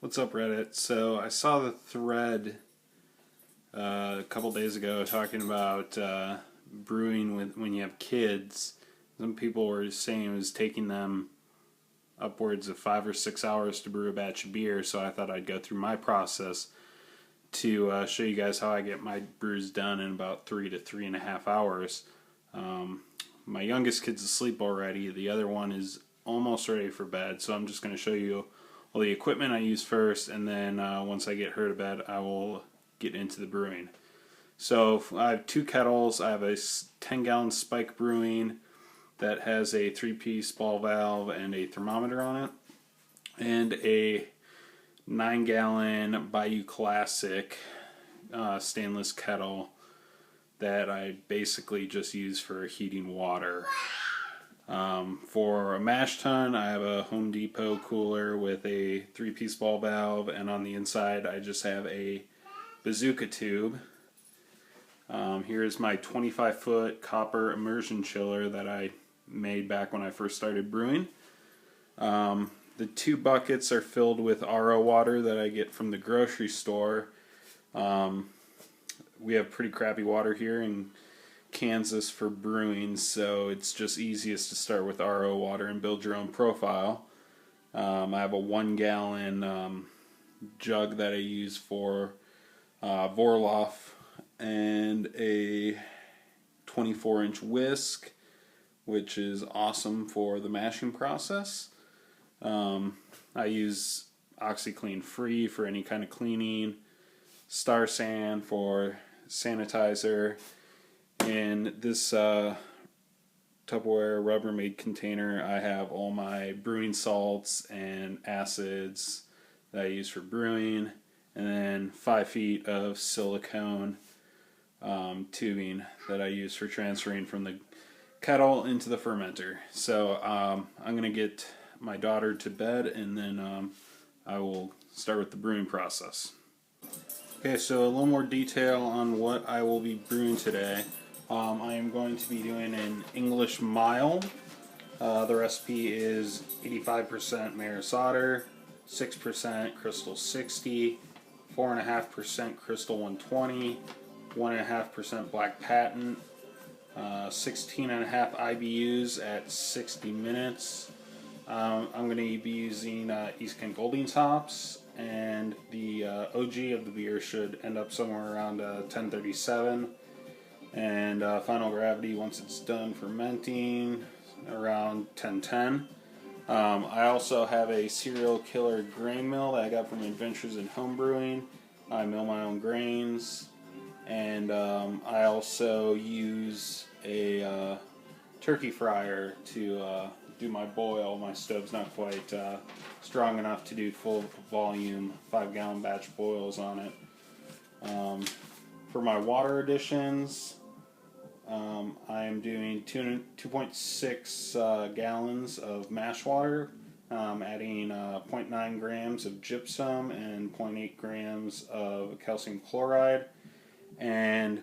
What's up, Reddit? So I saw the thread a couple days ago talking about brewing when you have kids. Some people were saying it was taking them upwards of 5 or 6 hours to brew a batch of beer, so I thought I'd go through my process to show you guys how I get my brews done in about 3 to 3.5 hours. My youngest kid's asleep already. The other one is almost ready for bed, so I'm just going to show you all the equipment I use first, and then once I get her to bed, I will get into the brewing. So I have 2 kettles. I have a 10-gallon spike brewing that has a 3-piece ball valve and a thermometer on it, and a 9-gallon Bayou Classic stainless kettle that I basically just use for heating water. For a mash tun, I have a Home Depot cooler with a 3-piece ball valve, and on the inside I just have a bazooka tube. Here's my 25-foot copper immersion chiller that I made back when I first started brewing. The 2 buckets are filled with RO water that I get from the grocery store. We have pretty crappy water here in Kansas for brewing, so it's just easiest to start with RO water and build your own profile. I have a 1-gallon jug that I use for Vorloff, and a 24-inch whisk, which is awesome for the mashing process. I use OxyClean Free for any kind of cleaning, Star San for sanitizer. In this Tupperware Rubbermaid container, I have all my brewing salts and acids that I use for brewing, and then 5 feet of silicone tubing that I use for transferring from the kettle into the fermenter. So I'm going to get my daughter to bed, and then I will start with the brewing process. Okay, so a little more detail on what I will be brewing today. I am going to be doing an English mild. The recipe is 85% Maris Otter, 6% Crystal 60, 4.5% Crystal 120, 1.5% Black Patent, 16.5 IBUs at 60 minutes. I'm going to be using East Kent Goldings hops, and the OG of the beer should end up somewhere around 1037. And final gravity, once it's done fermenting, around 1010. I also have a serial killer grain mill that I got from Adventures in Homebrewing. I mill my own grains, and I also use a turkey fryer to do my boil. My stove's not quite strong enough to do full volume 5-gallon batch boils on it. For my water additions, I am doing 2.6 gallons of mash water, adding 0.9 grams of gypsum and 0.8 grams of calcium chloride, and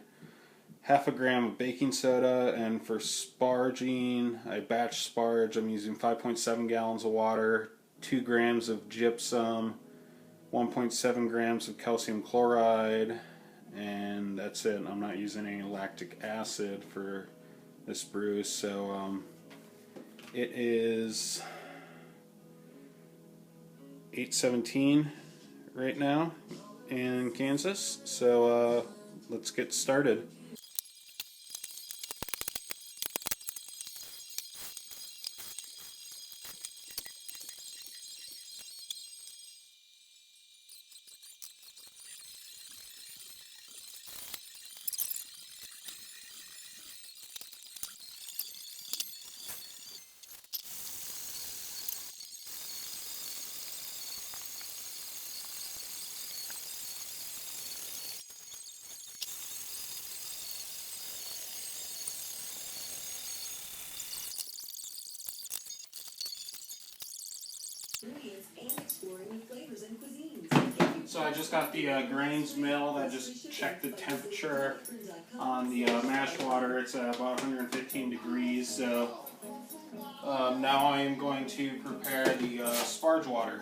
half a gram of baking soda. And for sparging, I batch sparge, I'm using 5.7 gallons of water, 2 grams of gypsum, 1.7 grams of calcium chloride, and that's it. I'm not using any lactic acid for this brew. So it is 8:17 right now in Kansas, so let's get started. So I just got the grains milled. I just checked the temperature on the mash water. It's at about 115 degrees. So now I am going to prepare the sparge water.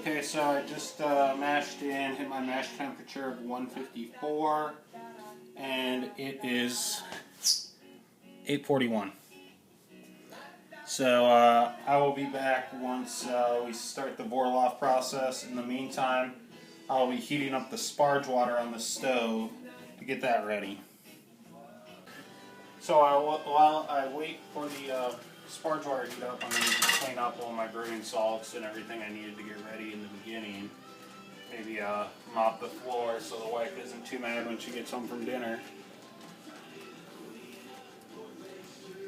Okay, so I just mashed in, hit my mash temperature of 154, and it is 8:41. So I will be back once we start the boil off process. In the meantime, I'll be heating up the sparge water on the stove to get that ready. So while I wait for the sparge water to heat up, I'm going to clean up all my brewing salts and everything I needed to get ready in the beginning. Maybe mop the floor so the wife isn't too mad when she gets home from dinner.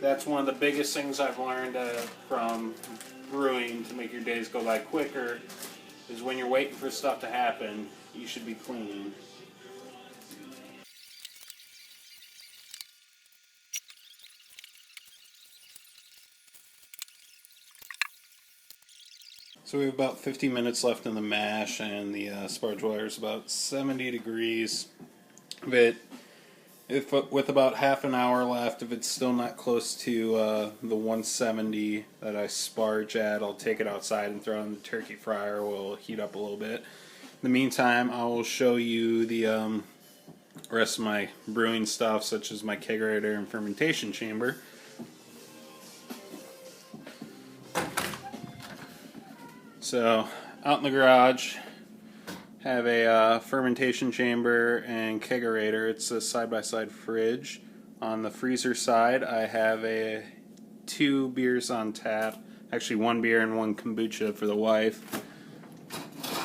That's one of the biggest things I've learned from brewing to make your days go by quicker, is when you're waiting for stuff to happen, you should be cleaning. So we have about 50 minutes left in the mash, and the sparge water is about 70 degrees. If with about half an hour left, if it's still not close to the 170 that I sparge at, I'll take it outside and throw it in the turkey fryer. We'll heat up a little bit. In the meantime, I will show you the rest of my brewing stuff, such as my kegerator and fermentation chamber. So, out in the garage, have a fermentation chamber and kegerator. It's a side-by-side fridge. On the freezer side, I have 2 beers on tap. Actually, 1 beer and 1 kombucha for the wife.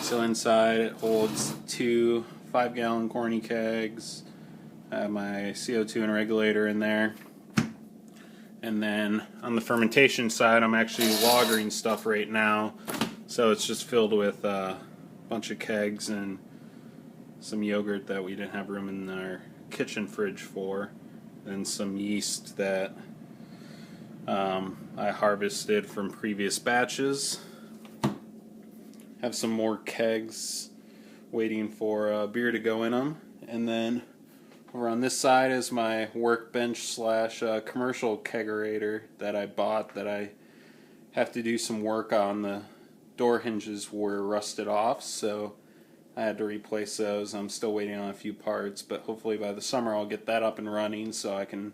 So inside it holds 2 5-gallon corny kegs. I have my CO2 and regulator in there. And then on the fermentation side, I'm actually lagering stuff right now. So it's just filled with a bunch of kegs and some yogurt that we didn't have room in our kitchen fridge for, and some yeast that I harvested from previous batches. Have some more kegs waiting for beer to go in them. And then over on this side is my workbench slash commercial kegerator that I bought, that I have to do some work on. The door hinges were rusted off, so I had to replace those. I'm still waiting on a few parts, but hopefully by the summer I'll get that up and running so I can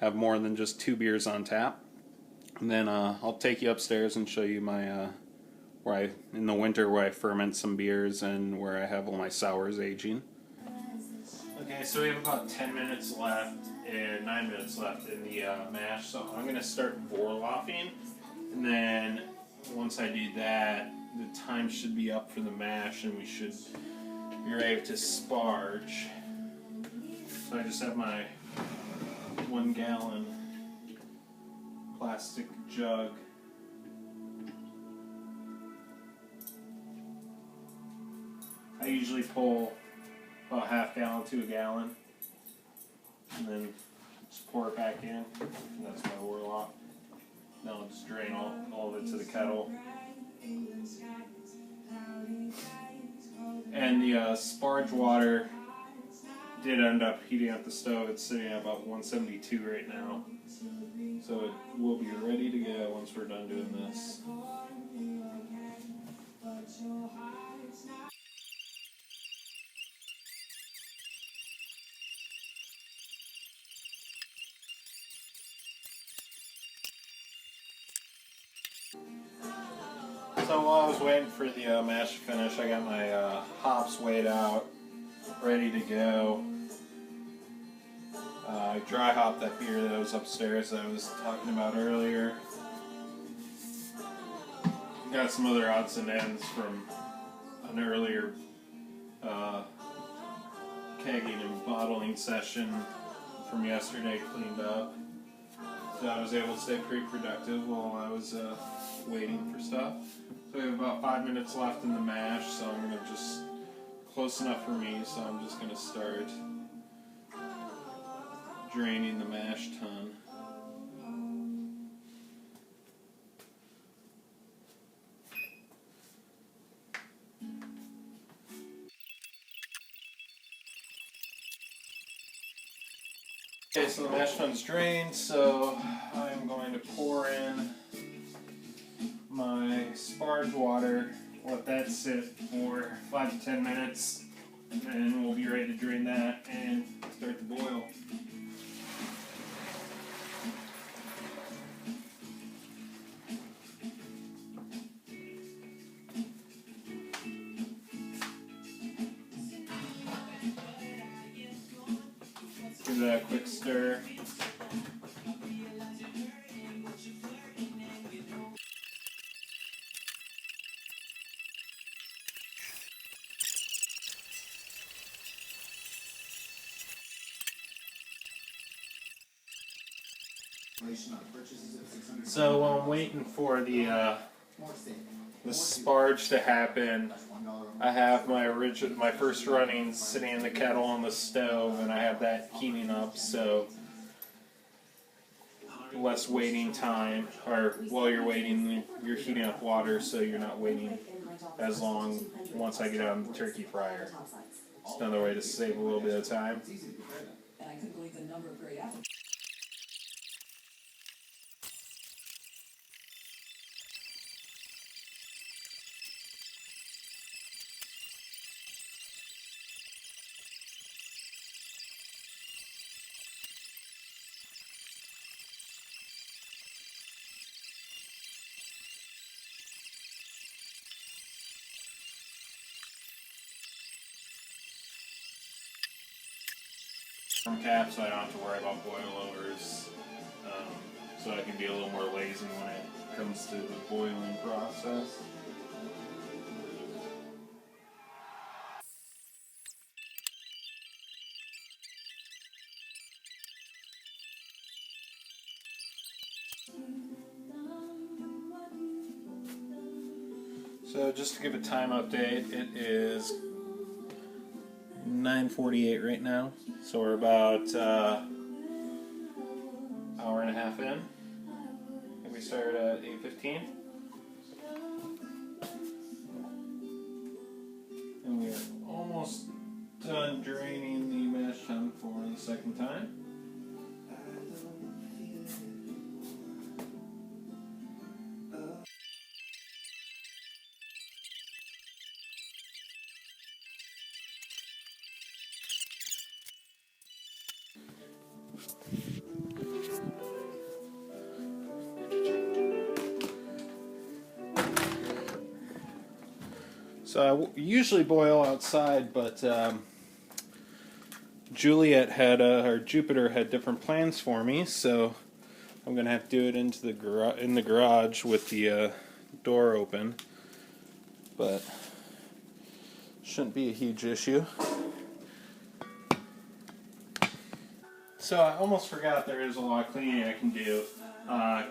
have more than just 2 beers on tap. And then I'll take you upstairs and show you my in the winter where I ferment some beers and where I have all my sours aging. Okay, so we have about 10 minutes left and 9 minutes left in the mash, so I'm going to start boil offing, and then once I do that, the time should be up for the mash and we should be ready to sparge. So I just have my 1 gallon plastic jug. I usually pull about half gallon to a gallon and then just pour it back in, and that's my boil off. Now I'll just drain all of it to the kettle. And the sparge water did end up heating up the stove. It's sitting at about 172 right now. So it will be ready to go once we're done doing this. So while I was waiting for the mash to finish, I got my hops weighed out, ready to go. I dry hopped that beer that was upstairs that I was talking about earlier. Got some other odds and ends from an earlier kegging and bottling session from yesterday cleaned up. So I was able to stay pretty productive while I was waiting for stuff. So we have about 5 minutes left in the mash, so I'm going to just, close enough for me, so I'm just going to start draining the mash tun. Okay, so the mash tun's drained, so I'm going to pour in my sparge water let that sit for 5 to 10 minutes, and we'll be ready to drain that and start the boil. Give that a quick stir. So while I'm waiting for the sparge to happen, I have my first running sitting in the kettle on the stove, and I have that heating up, so less waiting time. Or while you're waiting, you're heating up water, so you're not waiting as long once I get out of the turkey fryer. It's another way to save a little bit of time. From cap, so I don't have to worry about boilovers. So I can be a little more lazy when it comes to the boiling process. So just to give a time update, it is 9:48 right now. So we're about hour and a half in. And we started at 8:15. And we're almost done draining the mash tun for the second time. So I usually boil outside, but Juliet had or Jupiter had different plans for me, so I'm gonna have to do it into the in the garage with the door open. But shouldn't be a huge issue. So I almost forgot there is a lot of cleaning I can do.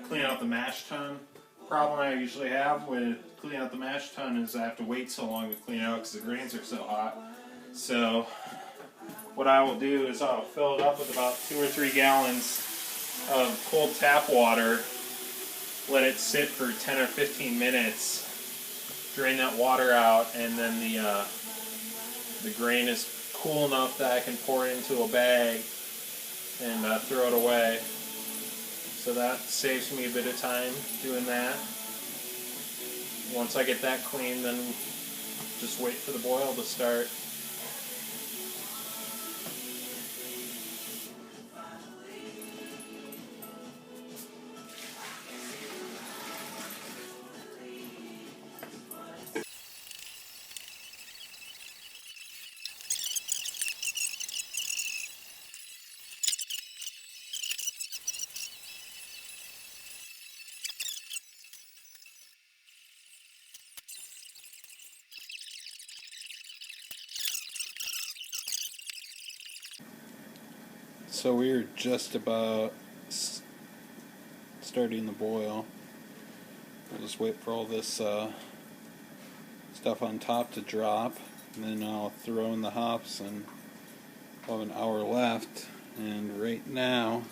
Clean out the mash tun. Problem I usually have with cleaning out the mash tun is I have to wait so long to clean it out because the grains are so hot. So what I will do is I'll fill it up with about 2 or 3 gallons of cold tap water, let it sit for 10 or 15 minutes, drain that water out, and then the grain is cool enough that I can pour it into a bag and throw it away. So that saves me a bit of time doing that. Once I get that clean, then just wait for the boil to start. So we're just about starting the boil. We'll just wait for all this stuff on top to drop, and then I'll throw in the hops, and we'll have an hour left. And right now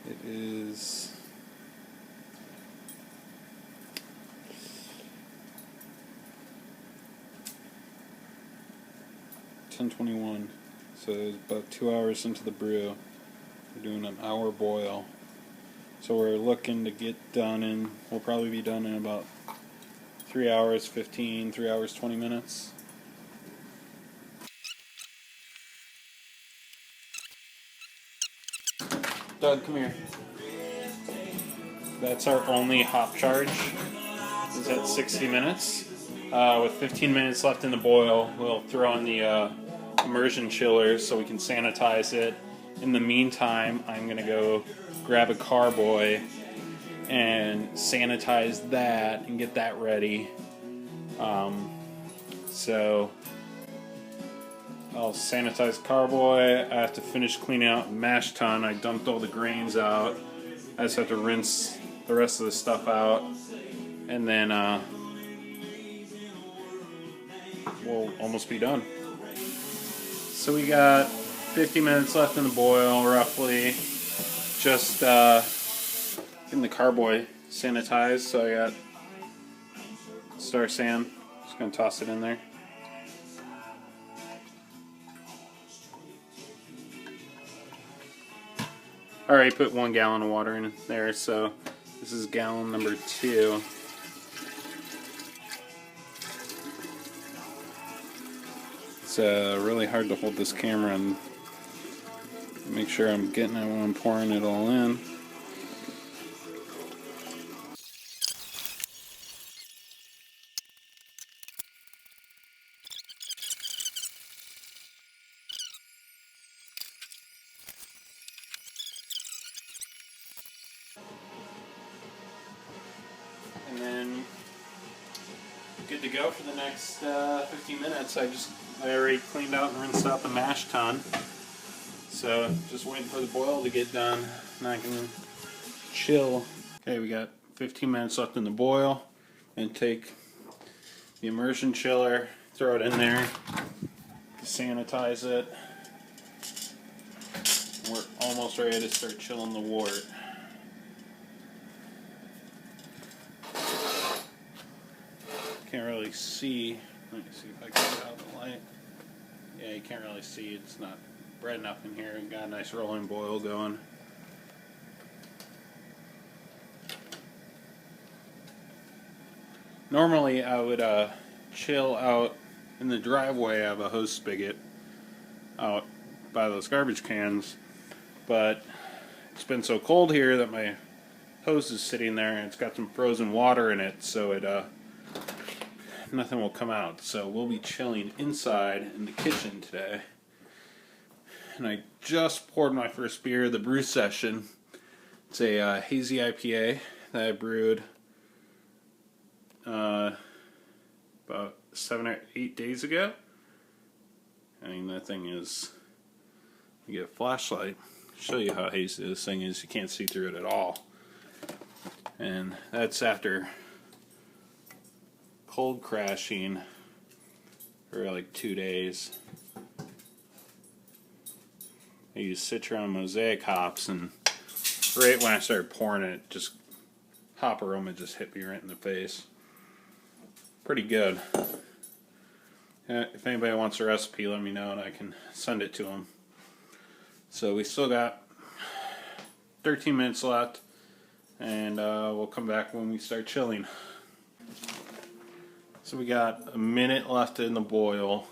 it is 10:21. So it's about 2 hours into the brew. We're doing an hour boil. So we're looking to get done in, we'll probably be done in about 3 hours 15, 3 hours 20 minutes. Doug, come here. That's our only hop charge. It's at 60 minutes. With 15 minutes left in the boil, we'll throw in the immersion chiller so we can sanitize it. In the meantime, I'm going to go grab a carboy and sanitize that and get that ready. So I'll sanitize carboy. I have to finish cleaning out mash tun. I dumped all the grains out. I just have to rinse the rest of the stuff out, and then we'll almost be done. So we got 50 minutes left in the boil, roughly. Just getting the carboy sanitized. So I got Star San. Just gonna toss it in there. Alright, put 1 gallon of water in there, so this is gallon number 2. It's really hard to hold this camera and make sure I'm getting it when I'm pouring it all in. And then good to go for the next 15 minutes. I already cleaned out and rinsed out the mash tun. So just waiting for the boil to get done and I can chill. Okay, we got 15 minutes left in the boil. And take the immersion chiller, throw it in there, sanitize it. We're almost ready to start chilling the wort. Can't really see. Let me see if I can get out the light. Yeah, you can't really see. It's not bright enough in here. Got a nice rolling boil going. Normally I would chill out in the driveway. I have a hose spigot out by those garbage cans, but it's been so cold here that my hose is sitting there and it's got some frozen water in it, so it nothing will come out. So we'll be chilling inside in the kitchen today. And I just poured my first beer, the Brew Session. It's a hazy IPA that I brewed about 7 or 8 days ago. I mean, that thing is, you get a flashlight, show you how hazy this thing is. You can't see through it at all. And that's after cold crashing for like 2 days. I used Citron Mosaic hops, and right when I started pouring it, just hop aroma just hit me right in the face. Pretty good. If anybody wants a recipe, let me know and I can send it to them. So we still got 13 minutes left, and we'll come back when we start chilling. So we got a minute left in the boil.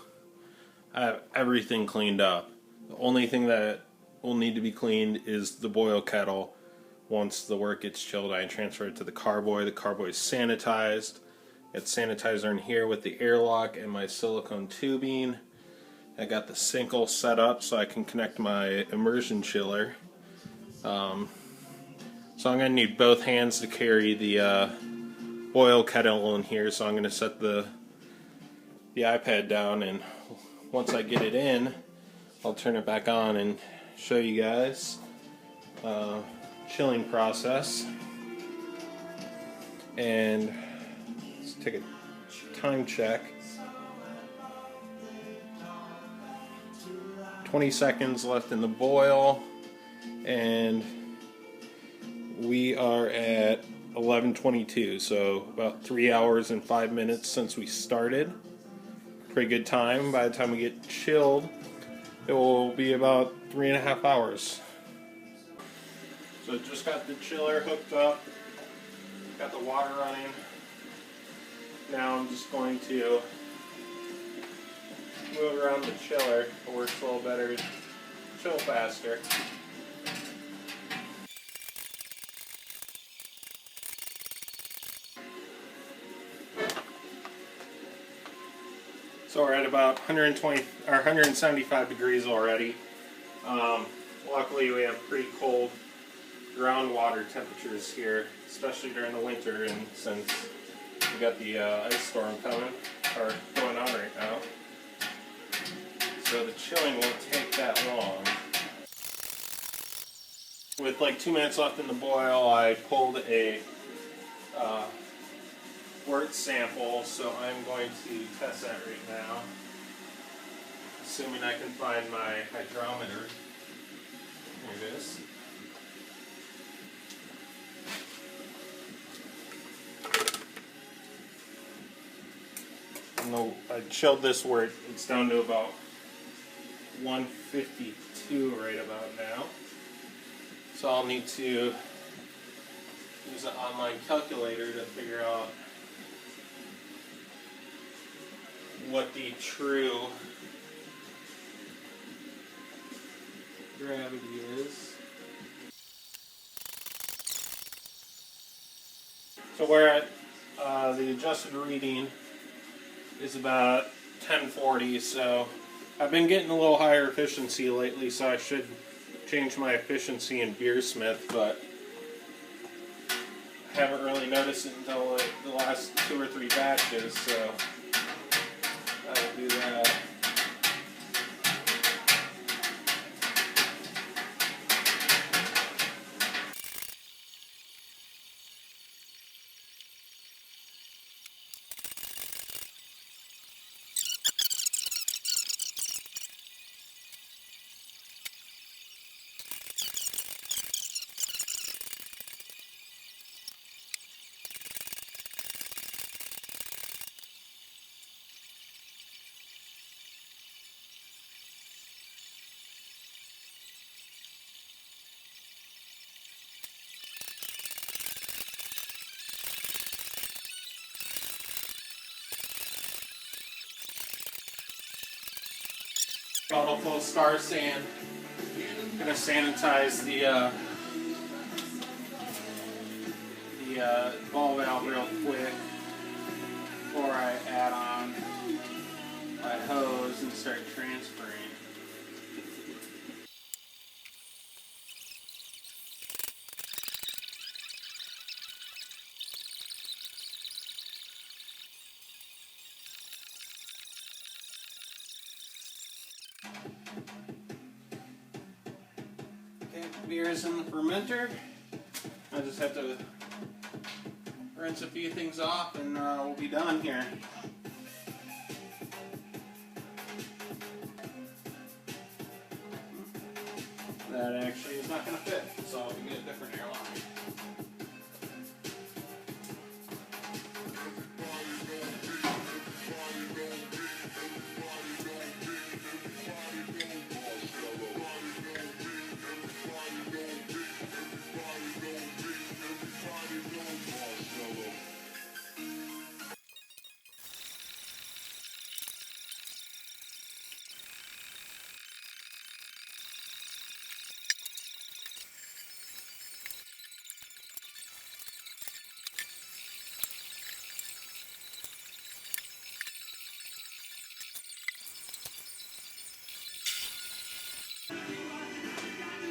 I have everything cleaned up. The only thing that will need to be cleaned is the boil kettle. Once the wort gets chilled, I transfer it to the carboy. The carboy is sanitized. Got sanitizer in here with the airlock and my silicone tubing. I got the sink all set up so I can connect my immersion chiller. So I'm going to need both hands to carry the boil kettle in here. So I'm going to set the iPad down, and once I get it in, I'll turn it back on and show you guys chilling process. And let's take a time check. 20 seconds left in the boil, and we are at 11:22, so about 3 hours and 5 minutes since we started. Pretty good time. By the time we get chilled, it will be about 3.5 hours. So just got the chiller hooked up, got the water running. Now I'm just going to move around the chiller. It works a little better, chill faster. So we're at about 120 or 175 degrees already. Luckily we have pretty cold groundwater temperatures here, especially during the winter, and since we got the ice storm coming or going on right now. So the chilling won't take that long. With like 2 minutes left in the boil, I pulled a wort sample, so I'm going to test that right now. Assuming I can find my hydrometer. Here it is. No, I chilled this wort. It's down to about 152 right about now. So I'll need to use an online calculator to figure out what the true gravity is. So we're at the adjusted reading is about 1040, so I've been getting a little higher efficiency lately, so I should change my efficiency in Beersmith, but I haven't really noticed it until like the last 2 or 3 batches, so I will do that. Bottle full of Star Sand. I'm gonna sanitize the ball valve real quick before I add on my hose and start transferring. Okay, beer's in the fermenter. I just have to rinse a few things off and we'll be done here. That actually is not going to fit, so we can get a different airline.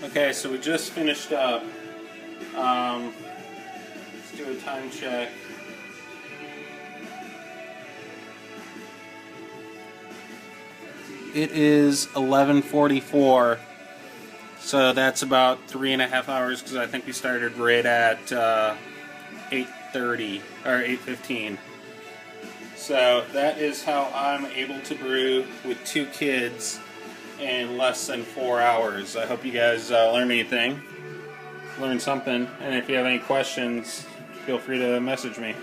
Okay, so we just finished up. Let's do a time check. It is 11:44, so that's about 3.5 hours because I think we started right at 8:30 or 8:15. So that is how I'm able to brew with 2 kids in less than 4 hours. I hope you guys learned anything, learned something, and if you have any questions, feel free to message me.